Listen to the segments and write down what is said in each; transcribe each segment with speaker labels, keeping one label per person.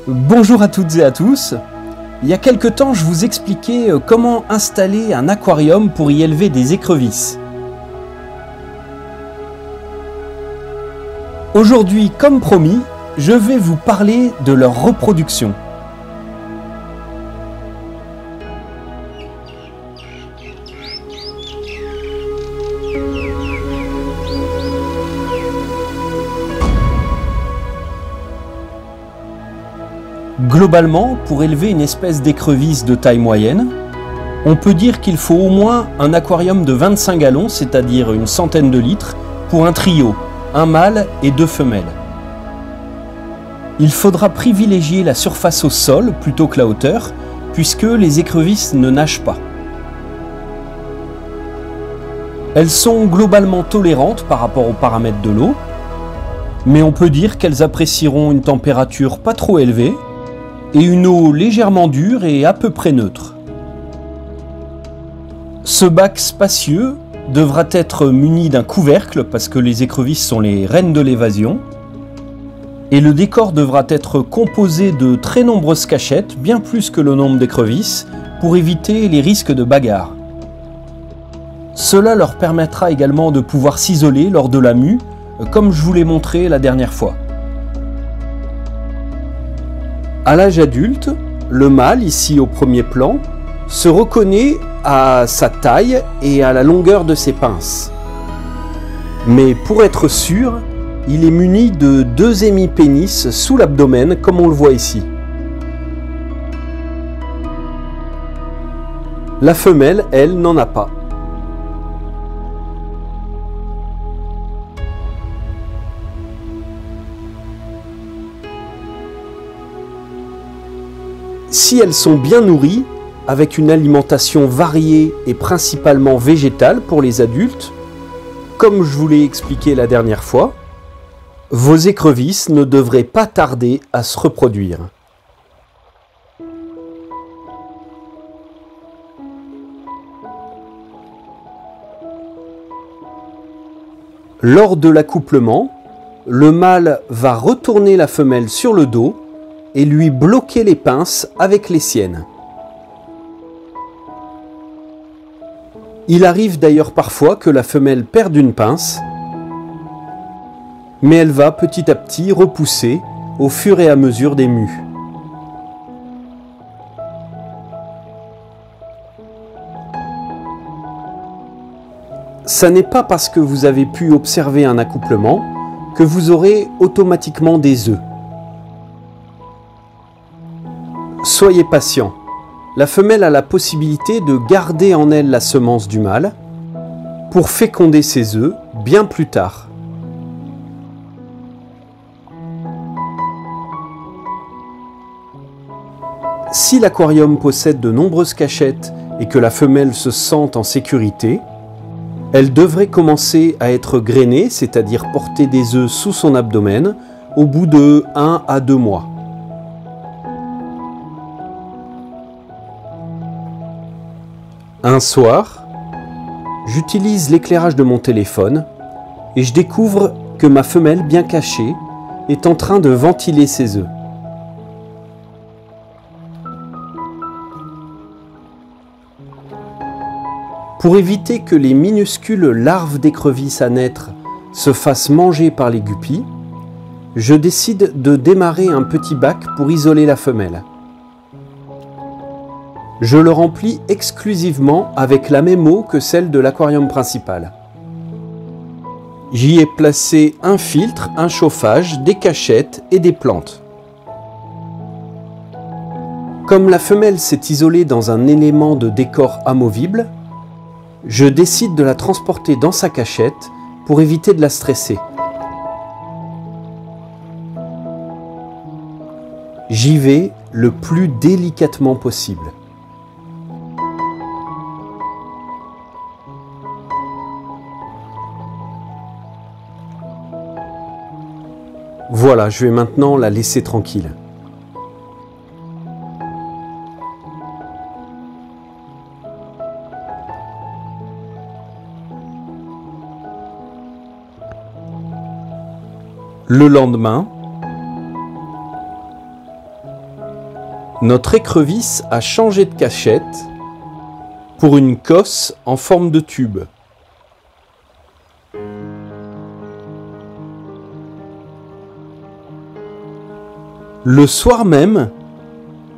Speaker 1: Bonjour à toutes et à tous. Il y a quelque temps, je vous expliquais comment installer un aquarium pour y élever des écrevisses. Aujourd'hui, comme promis, je vais vous parler de leur reproduction. Globalement, pour élever une espèce d'écrevisse de taille moyenne, on peut dire qu'il faut au moins un aquarium de 25 gallons, c'est-à-dire une centaine de litres, pour un trio, un mâle et 2 femelles. Il faudra privilégier la surface au sol plutôt que la hauteur, puisque les écrevisses ne nagent pas. Elles sont globalement tolérantes par rapport aux paramètres de l'eau, mais on peut dire qu'elles apprécieront une température pas trop élevée, et une eau légèrement dure et à peu près neutre. Ce bac spacieux devra être muni d'un couvercle parce que les écrevisses sont les reines de l'évasion, et le décor devra être composé de très nombreuses cachettes, bien plus que le nombre d'écrevisses, pour éviter les risques de bagarre. Cela leur permettra également de pouvoir s'isoler lors de la mue, comme je vous l'ai montré la dernière fois. À l'âge adulte, le mâle, ici au premier plan, se reconnaît à sa taille et à la longueur de ses pinces. Mais pour être sûr, il est muni de 2 hémipénis sous l'abdomen, comme on le voit ici. La femelle, elle, n'en a pas. Si elles sont bien nourries, avec une alimentation variée et principalement végétale pour les adultes, comme je vous l'ai expliqué la dernière fois, vos écrevisses ne devraient pas tarder à se reproduire. Lors de l'accouplement, le mâle va retourner la femelle sur le dos et lui bloquer les pinces avec les siennes. Il arrive d'ailleurs parfois que la femelle perde une pince, mais elle va petit à petit repousser au fur et à mesure des mues. Ça n'est pas parce que vous avez pu observer un accouplement que vous aurez automatiquement des œufs. Soyez patient. La femelle a la possibilité de garder en elle la semence du mâle pour féconder ses œufs bien plus tard. Si l'aquarium possède de nombreuses cachettes et que la femelle se sent en sécurité, elle devrait commencer à être grainée, c'est-à-dire porter des œufs sous son abdomen, au bout de 1 à 2 mois. Un soir, j'utilise l'éclairage de mon téléphone et je découvre que ma femelle, bien cachée, est en train de ventiler ses œufs. Pour éviter que les minuscules larves d'écrevisses à naître se fassent manger par les guppies, je décide de démarrer un petit bac pour isoler la femelle. Je le remplis exclusivement avec la même eau que celle de l'aquarium principal. J'y ai placé un filtre, un chauffage, des cachettes et des plantes. Comme la femelle s'est isolée dans un élément de décor amovible, je décide de la transporter dans sa cachette pour éviter de la stresser. J'y vais le plus délicatement possible. Voilà, je vais maintenant la laisser tranquille. Le lendemain, Notre écrevisse a changé de cachette pour une cosse en forme de tube. Le soir même,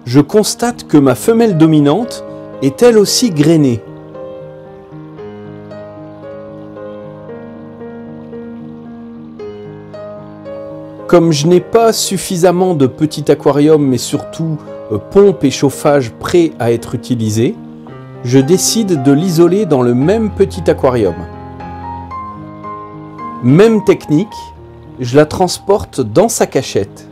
Speaker 1: je constate que ma femelle dominante est elle aussi grainée. Comme je n'ai pas suffisamment de petit aquarium, mais surtout pompe et chauffage prêts à être utilisés, je décide de l'isoler dans le même petit aquarium. Même technique, je la transporte dans sa cachette.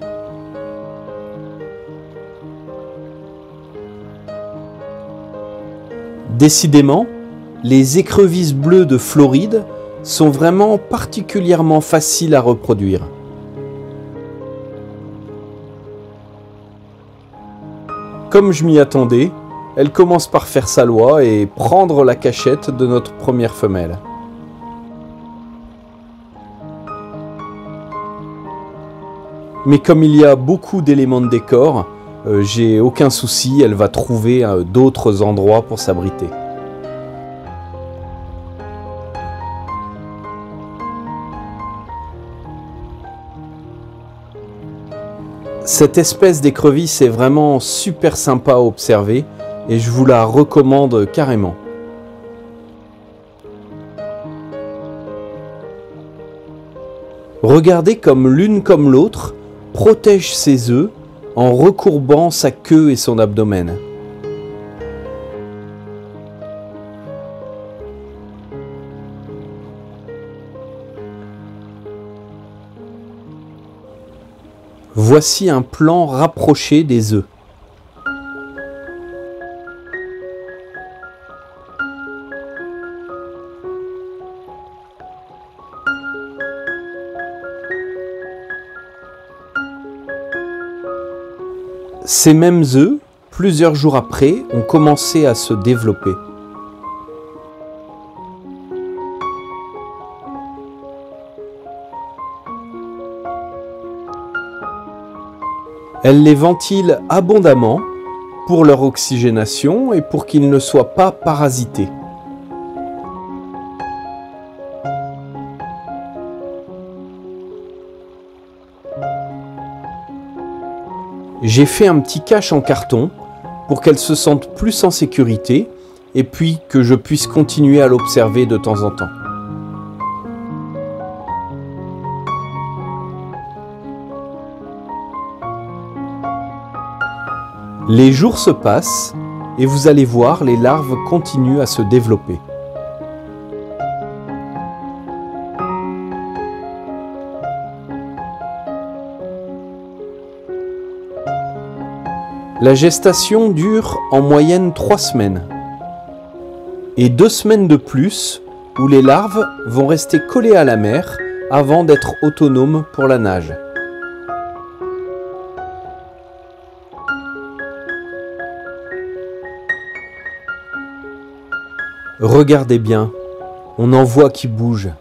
Speaker 1: Décidément, les écrevisses bleues de Floride sont vraiment particulièrement faciles à reproduire. Comme je m'y attendais, elle commence par faire sa loi et prendre la cachette de notre première femelle. Mais comme il y a beaucoup d'éléments de décor, j'ai aucun souci, elle va trouver d'autres endroits pour s'abriter. Cette espèce d'écrevisse est vraiment super sympa à observer et je vous la recommande carrément. Regardez comme l'une comme l'autre protège ses œufs en recourbant sa queue et son abdomen. Voici un plan rapproché des œufs. Ces mêmes œufs, plusieurs jours après, ont commencé à se développer. Elle les ventile abondamment pour leur oxygénation et pour qu'ils ne soient pas parasités. J'ai fait un petit cache en carton pour qu'elle se sente plus en sécurité et puis que je puisse continuer à l'observer de temps en temps. Les jours se passent et vous allez voir, les larves continuent à se développer. La gestation dure en moyenne 3 semaines et 2 semaines de plus où les larves vont rester collées à la mère avant d'être autonomes pour la nage. Regardez bien, on en voit qui bougent.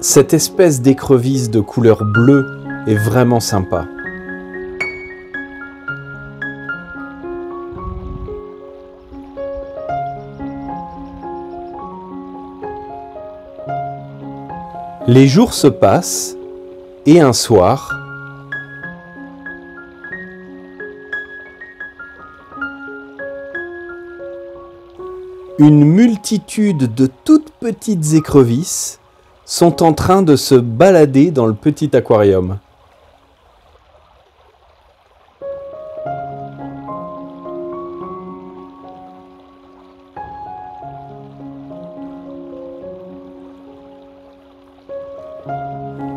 Speaker 1: Cette espèce d'écrevisse de couleur bleue est vraiment sympa. Les jours se passent et un soir, une multitude de toutes petites écrevisses sont en train de se balader dans le petit aquarium.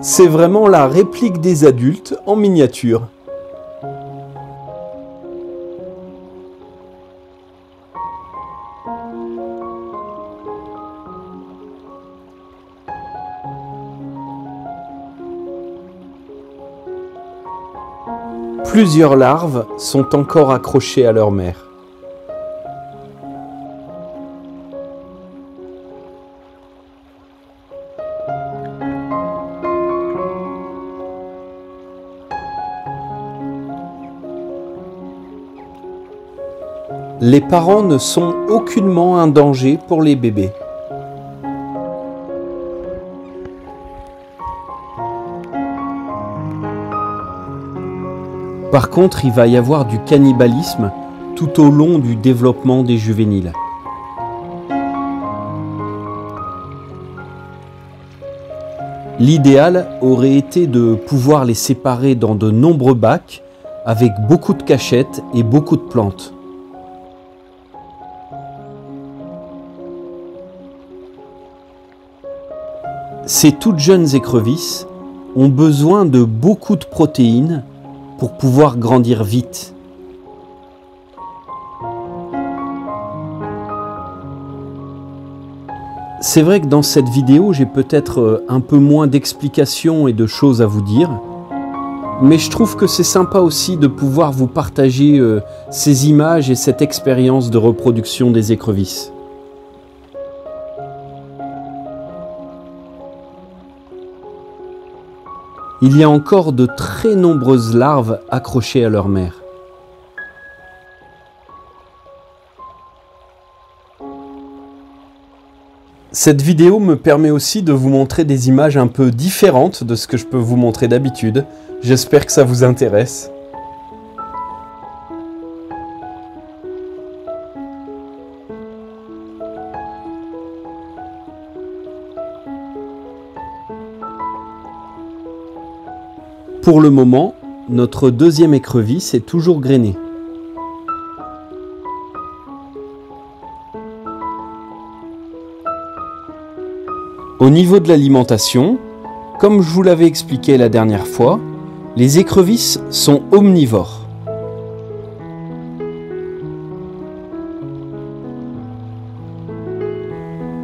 Speaker 1: C'est vraiment la réplique des adultes en miniature. Plusieurs larves sont encore accrochées à leur mère. Les parents ne sont aucunement un danger pour les bébés. Par contre, il va y avoir du cannibalisme tout au long du développement des juvéniles. L'idéal aurait été de pouvoir les séparer dans de nombreux bacs avec beaucoup de cachettes et beaucoup de plantes. Ces toutes jeunes écrevisses ont besoin de beaucoup de protéines pour pouvoir grandir vite. C'est vrai que dans cette vidéo, j'ai peut-être un peu moins d'explications et de choses à vous dire, mais je trouve que c'est sympa aussi de pouvoir vous partager ces images et cette expérience de reproduction des écrevisses. Il y a encore de très nombreuses larves accrochées à leur mère. Cette vidéo me permet aussi de vous montrer des images un peu différentes de ce que je peux vous montrer d'habitude. J'espère que ça vous intéresse. Pour le moment, notre deuxième écrevisse est toujours grainée. Au niveau de l'alimentation, comme je vous l'avais expliqué la dernière fois, les écrevisses sont omnivores.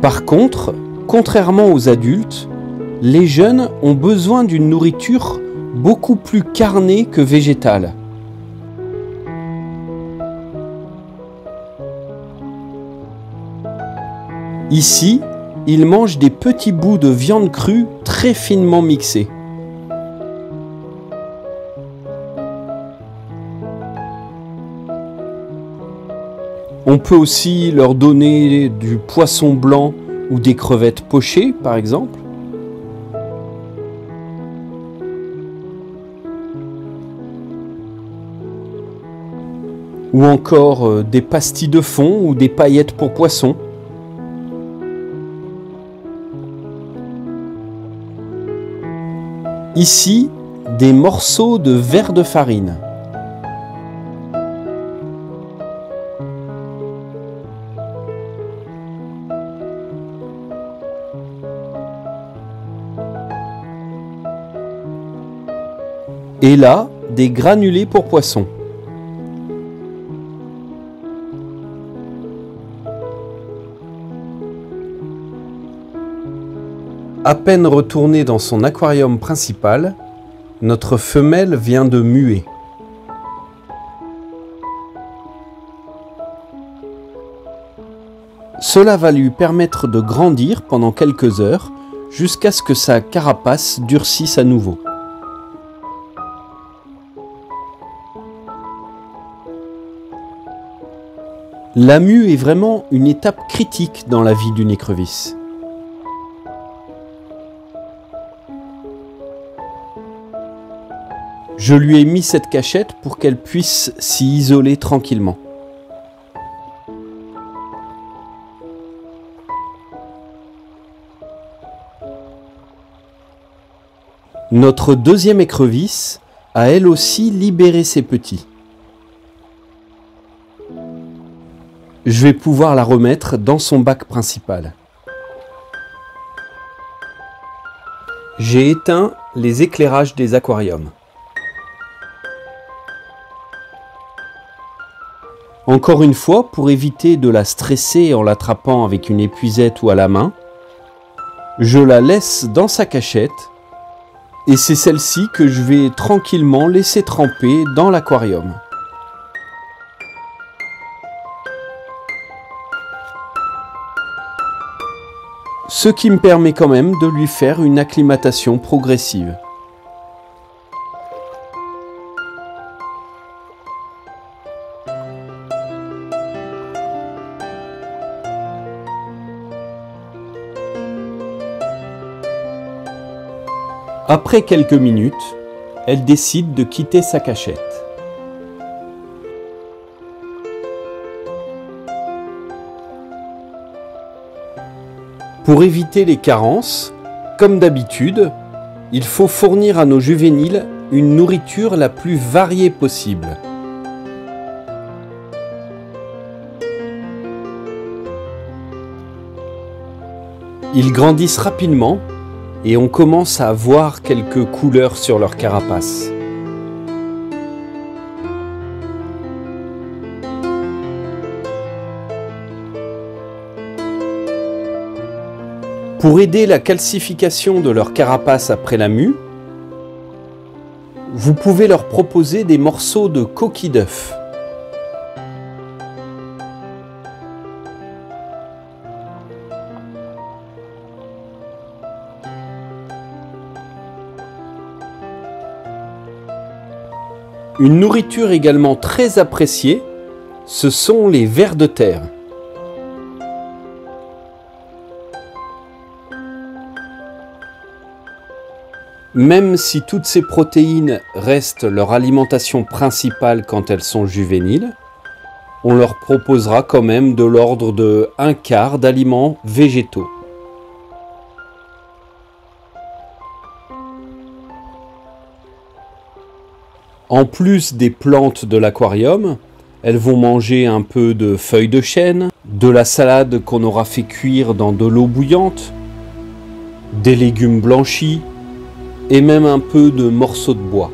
Speaker 1: Par contre, contrairement aux adultes, les jeunes ont besoin d'une nourriture beaucoup plus carnée que végétale. Ici, ils mangent des petits bouts de viande crue très finement mixés. On peut aussi leur donner du poisson blanc ou des crevettes pochées, par exemple. Ou encore des pastilles de fond ou des paillettes pour poissons. Ici, des morceaux de verre de farine. Et là, des granulés pour poissons. À peine retournée dans son aquarium principal, notre femelle vient de muer. Cela va lui permettre de grandir pendant quelques heures jusqu'à ce que sa carapace durcisse à nouveau. La mue est vraiment une étape critique dans la vie d'une écrevisse. Je lui ai mis cette cachette pour qu'elle puisse s'y isoler tranquillement. Notre deuxième écrevisse a elle aussi libéré ses petits. Je vais pouvoir la remettre dans son bac principal. J'ai éteint les éclairages des aquariums. Encore une fois, pour éviter de la stresser en l'attrapant avec une épuisette ou à la main, je la laisse dans sa cachette Et c'est celle-ci que je vais tranquillement laisser tremper dans l'aquarium. Ce qui me permet quand même de lui faire une acclimatation progressive. Après quelques minutes, elle décide de quitter sa cachette. Pour éviter les carences, comme d'habitude, il faut fournir à nos juvéniles une nourriture la plus variée possible. Ils grandissent rapidement et on commence à voir quelques couleurs sur leur carapace. Pour aider la calcification de leur carapace après la mue, vous pouvez leur proposer des morceaux de coquille d'œuf. Une nourriture également très appréciée, ce sont les vers de terre. Même si toutes ces protéines restent leur alimentation principale quand elles sont juvéniles, on leur proposera quand même de l'ordre de 1/4 d'aliments végétaux. En plus des plantes de l'aquarium, elles vont manger un peu de feuilles de chêne, de la salade qu'on aura fait cuire dans de l'eau bouillante, des légumes blanchis et même un peu de morceaux de bois.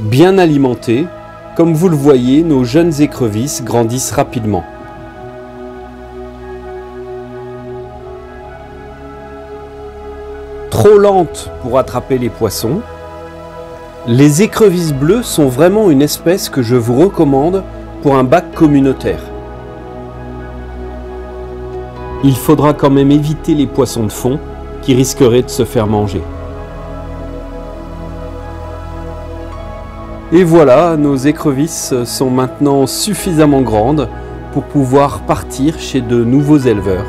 Speaker 1: Bien alimentés, comme vous le voyez, nos jeunes écrevisses grandissent rapidement. Trop lentes pour attraper les poissons, les écrevisses bleues sont vraiment une espèce que je vous recommande pour un bac communautaire. Il faudra quand même éviter les poissons de fond qui risqueraient de se faire manger. Et voilà, nos écrevisses sont maintenant suffisamment grandes pour pouvoir partir chez de nouveaux éleveurs.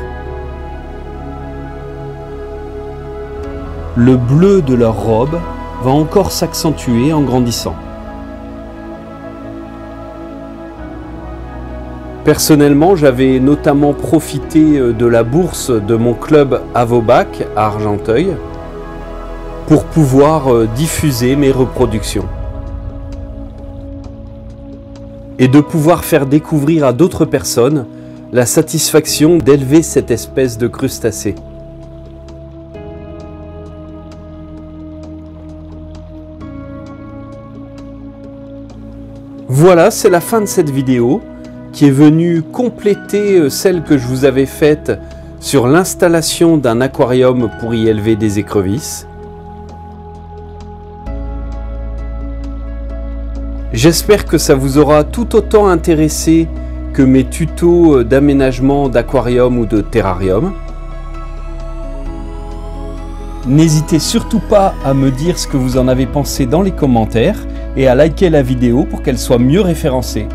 Speaker 1: Le bleu de leur robe va encore s'accentuer en grandissant. Personnellement, j'avais notamment profité de la bourse de mon club Avobac à Argenteuil pour pouvoir diffuser mes reproductions et de pouvoir faire découvrir à d'autres personnes la satisfaction d'élever cette espèce de crustacé. Voilà, c'est la fin de cette vidéo qui est venue compléter celle que je vous avais faite sur l'installation d'un aquarium pour y élever des écrevisses. J'espère que ça vous aura tout autant intéressé que mes tutos d'aménagement d'aquarium ou de terrarium. N'hésitez surtout pas à me dire ce que vous en avez pensé dans les commentaires et à liker la vidéo pour qu'elle soit mieux référencée.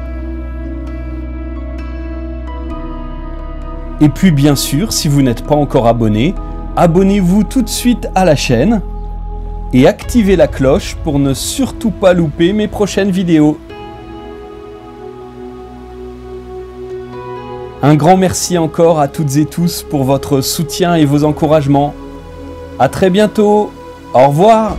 Speaker 1: Et puis bien sûr, si vous n'êtes pas encore abonné, abonnez-vous tout de suite à la chaîne et activez la cloche pour ne surtout pas louper mes prochaines vidéos. Un grand merci encore à toutes et tous pour votre soutien et vos encouragements. À très bientôt. Au revoir.